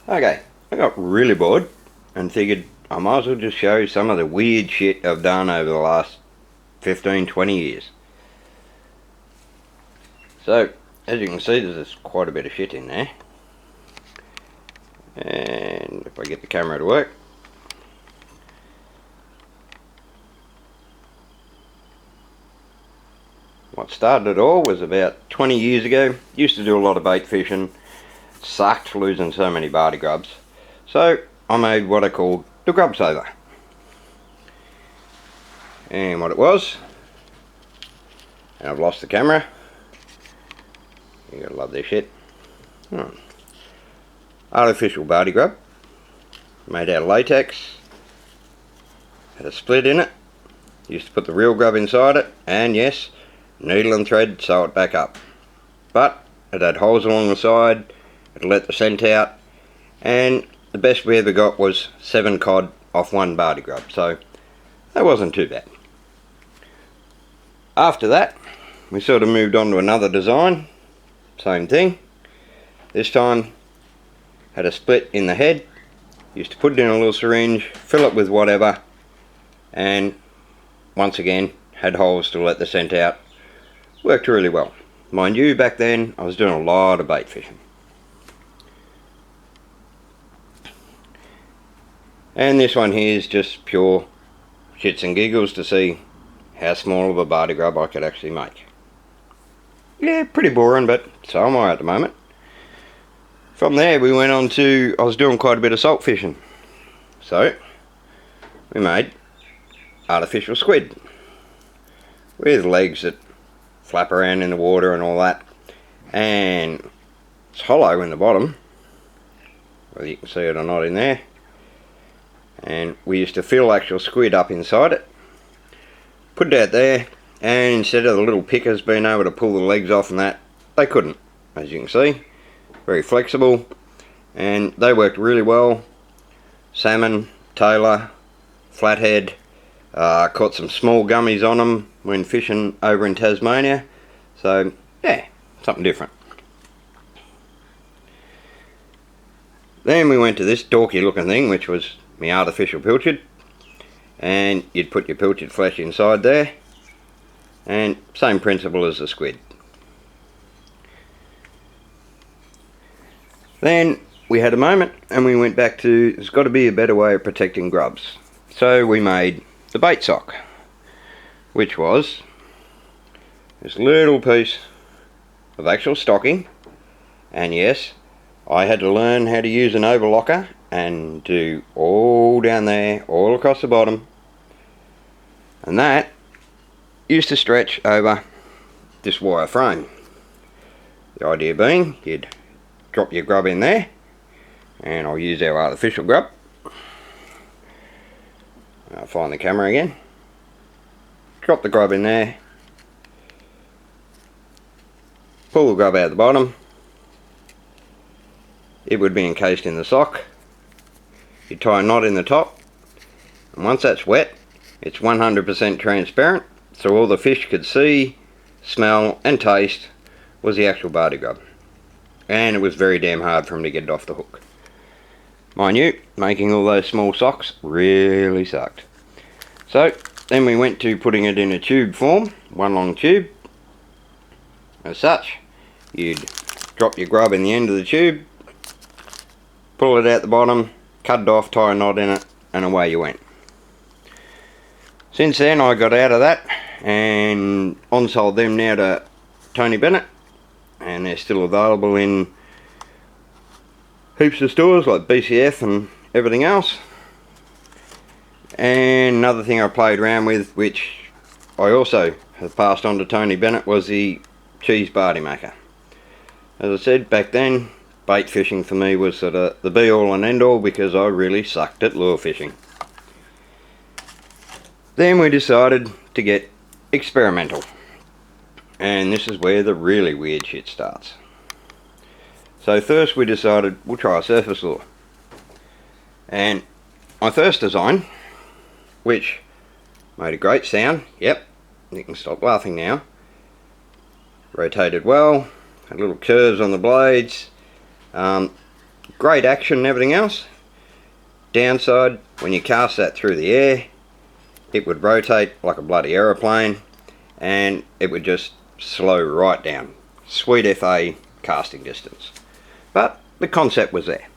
Okay, I got really bored and figured I might as well just show some of the weird shit I've done over the last 15-20 years. So, as you can see, there's quite a bit of shit in there. And if I get the camera to work. What started it all was about 20 years ago. Used to do a lot of bait fishing. Sucked losing so many barty grubs. So I made what I called the grub saver. And what it was, and I've lost the camera. You gotta love this shit. Artificial barty grub. Made out of latex. Had a split in it. Used to put the real grub inside it, and yes, needle and thread sew it back up. But it had holes along the side, it let the scent out, and the best we ever got was 7 cod off 1 barty grub, so that wasn't too bad. After that, we sort of moved on to another design, same thing. This time, had a split in the head, used to put it in a little syringe, fill it with whatever, and once again, had holes to let the scent out. Worked really well. Mind you, back then I was doing a lot of bait fishing. And this one here is just pure shits and giggles to see how small of a barty grub I could actually make. Yeah, pretty boring, but so am I at the moment. From there we went on to, I was doing quite a bit of salt fishing. So, we made artificial squid. With legs that flap around in the water and all that, and it's hollow in the bottom, whether you can see it or not in there, and we used to fill actual squid up inside it, put it out there, and instead of the little pickers being able to pull the legs off and that, they couldn't, as you can see. Very flexible, and they worked really well. Salmon, tailor, flathead, caught some small gummies on them when fishing over in Tasmania, so yeah, something different. Then we went to this dorky looking thing, which was my artificial pilchard, and you'd put your pilchard flesh inside there, and same principle as the squid. Then we had a moment and we went back to, there's got to be a better way of protecting grubs, so we made the bait sock, which was this little piece of actual stocking. And yes, I had to learn how to use an overlocker and do all down there, all across the bottom, and that used to stretch over this wire frame. The idea being, you'd drop your grub in there, and I'll use our artificial grub. I'll find the camera again. Drop the grub in there, pull the grub out the bottom. It would be encased in the sock. You tie a knot in the top, and once that's wet, it's 100% transparent, so all the fish could see, smell and taste was the actual barty grub. And it was very damn hard for them to get it off the hook. Mind you, making all those small socks really sucked. So then we went to putting it in a tube form, one long tube. As such, you'd drop your grub in the end of the tube, pull it out the bottom, cut it off, tie a knot in it, and away you went. Since then I got out of that and on-sold them now to Tony Bennett, and they're still available in heaps of stores like BCF and everything else. And another thing I played around with, which I also have passed on to Tony Bennett, was the cheese barty maker. As I said, back then bait fishing for me was sort of the be all and end all, because I really sucked at lure fishing. Then we decided to get experimental, and this is where the really weird shit starts. So first we decided we'll try a surface lure, and my first design, which made a great sound, yep, you can stop laughing now, rotated well, had little curves on the blades, great action and everything else. Downside, when you cast that through the air, it would rotate like a bloody aeroplane and it would just slow right down. Sweet FA casting distance. But the concept was there.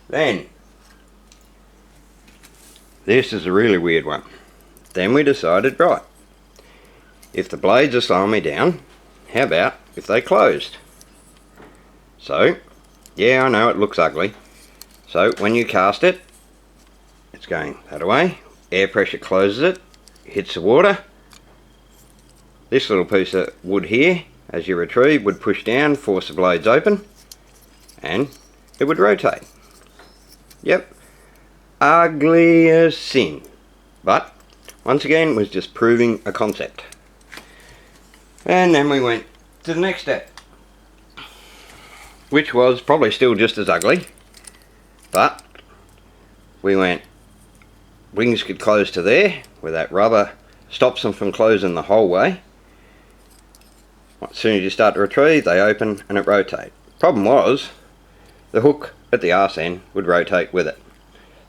Then, this is a really weird one. Then we decided, right, if the blades are slowing me down, how about if they closed? So, yeah, I know it looks ugly. So when you cast it, it's going that way, air pressure closes it, hits the water. This little piece of wood here, as you retrieve, would push down, force the blades open, and it would rotate. Yep, ugly as sin. But, once again, was just proving a concept. And then we went to the next step, which was probably still just as ugly, but we went, wings could close to there, where that rubber stops them from closing the whole way. As soon as you start to retrieve, they open and it rotates. Problem was, the hook at the arse end would rotate with it.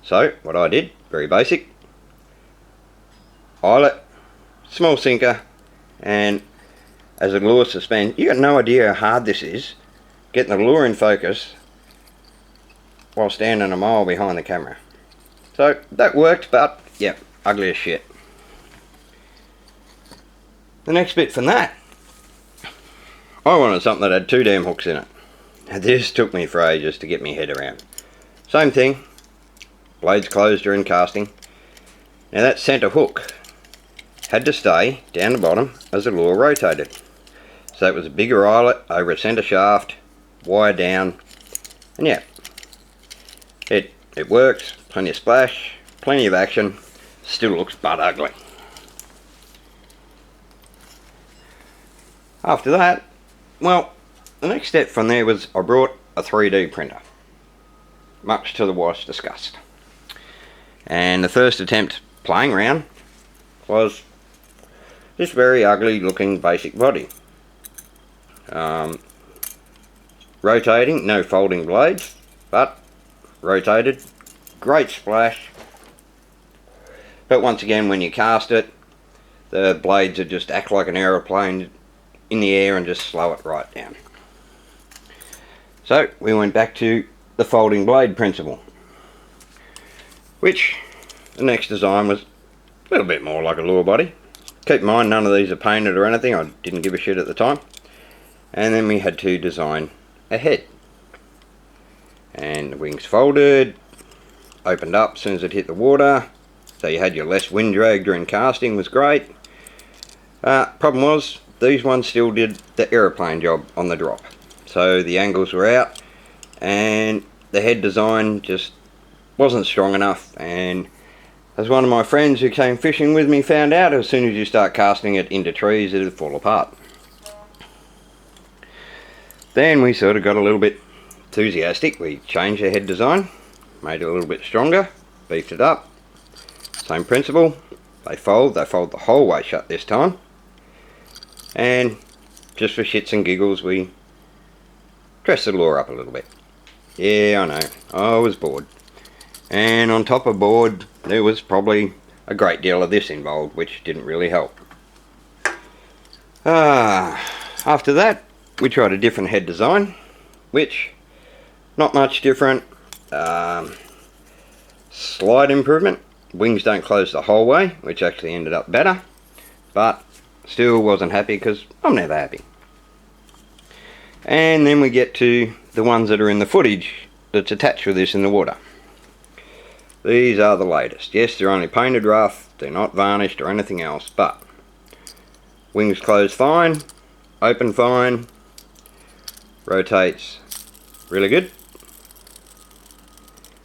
So, what I did, very basic, eyelet, small sinker, and as a lure suspend, you got no idea how hard this is, getting the lure in focus while standing a mile behind the camera. So that worked, but yeah, ugly as shit. The next bit from that, I wanted something that had 2 damn hooks in it. Now this took me for ages to get my head around. Same thing, blades closed during casting. Now that centre hook had to stay down the bottom as the lure rotated. So it was a bigger eyelet over a centre shaft, wire down, and yeah, it works, plenty of splash, plenty of action, still looks butt ugly. After that, well, the next step from there was I brought a 3D printer, much to the wife's disgust. And the first attempt playing around was this very ugly looking basic body. Rotating, no folding blades, but rotated, great splash. But once again, when you cast it, the blades would just act like an aeroplane in the air and just slow it right down. So we went back to the folding blade principle, which the next design was a little bit more like a lure body. Keep in mind, none of these are painted or anything, I didn't give a shit at the time. And then we had to design a head. And the wings folded, opened up as soon as it hit the water, so you had your less wind drag during casting, was great. Problem was, these ones still did the aeroplane job on the drop. So the angles were out, and the head design just wasn't strong enough, and as one of my friends who came fishing with me found out, as soon as you start casting it into trees, it'll fall apart. Then we sort of got a little bit enthusiastic. We changed the head design, made it a little bit stronger, beefed it up. Same principle, they fold the whole way shut this time. And just for shits and giggles, we dressed the lure up a little bit. Yeah, I know, I was bored. And on top of bored, there was probably a great deal of this involved, which didn't really help. After that, we tried a different head design, which, not much different. Slight improvement. Wings don't close the whole way, which actually ended up better, but still wasn't happy because I'm never happy. And then we get to the ones that are in the footage that's attached with this in the water. These are the latest. Yes, they're only painted rough, they're not varnished or anything else, but wings close fine, open fine, rotates really good,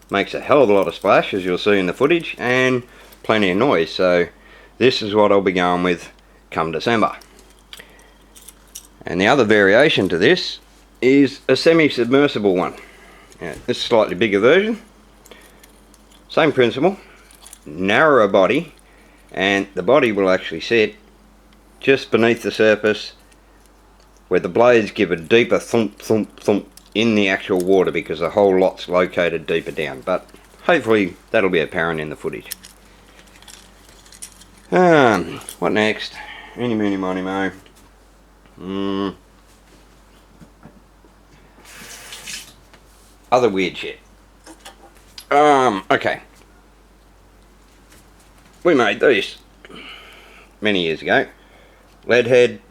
makes a hell of a lot of splash as you'll see in the footage, and plenty of noise. So this is what I'll be going with come December. And the other variation to this is a semi-submersible one. Now, this is a slightly bigger version, same principle, narrower body, and the body will actually sit just beneath the surface where the blades give a deeper thump thump thump in the actual water because the whole lot's located deeper down, but hopefully that'll be apparent in the footage. What next? Eeny, meeny, miny, mo. Other weird shit. Okay. We made these many years ago. Lead head,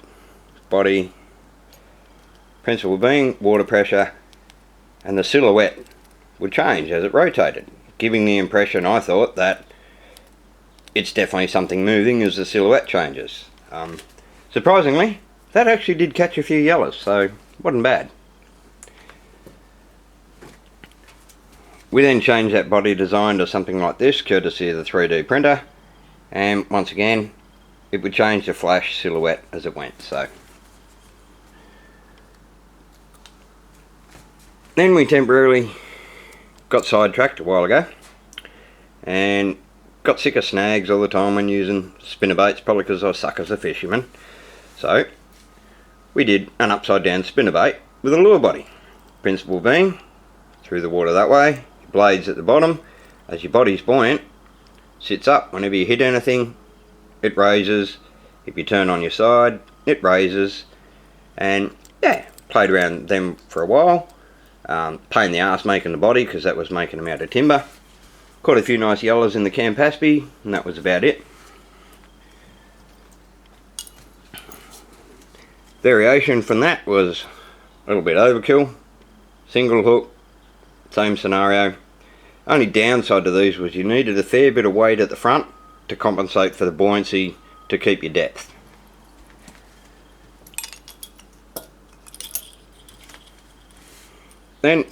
body, principle being water pressure, and the silhouette would change as it rotated, giving the impression, I thought, that it's definitely something moving as the silhouette changes. Surprisingly, that actually did catch a few yellows, so it wasn't bad. We then changed that body design to something like this, courtesy of the 3D printer, and once again it would change the flash silhouette as it went. So then we temporarily got sidetracked a while ago and got sick of snags all the time when using spinnerbaits, probably because I suck as a fisherman. So we did an upside down spinnerbait with a lure body. Principle being, through the water that way, your blades at the bottom, as your body's buoyant, sits up. Whenever you hit anything, it raises. If you turn on your side, it raises. And yeah, played around them for a while. Pain in the arse making the body because that was making them out of timber. Caught a few nice yellows in the Campaspe, and that was about it. Variation from that was a little bit overkill. Single hook, same scenario. Only downside to these was you needed a fair bit of weight at the front to compensate for the buoyancy to keep your depth. Then,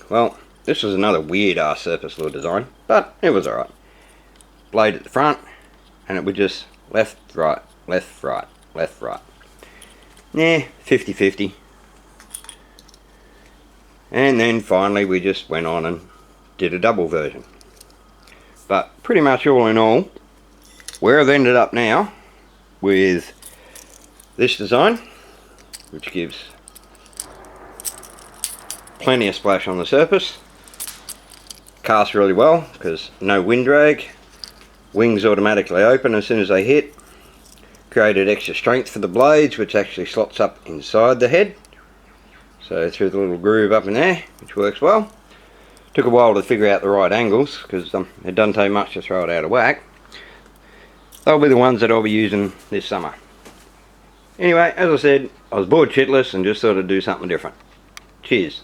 well, this was another weird ass surface lure design, but it was alright. Blade at the front, and it would just left, right, left, right, left, right. Yeah, 50-50. And then finally we just went on and did a double version. But pretty much all in all, where I've ended up now with this design, which gives plenty of splash on the surface, casts really well because no wind drag, wings automatically open as soon as they hit, created extra strength for the blades, which actually slots up inside the head, so through the little groove up in there, which works well. Took a while to figure out the right angles because it doesn't take much to throw it out of whack. They'll be the ones that I'll be using this summer. Anyway, as I said, I was bored shitless and just thought I'd do something different. Cheers.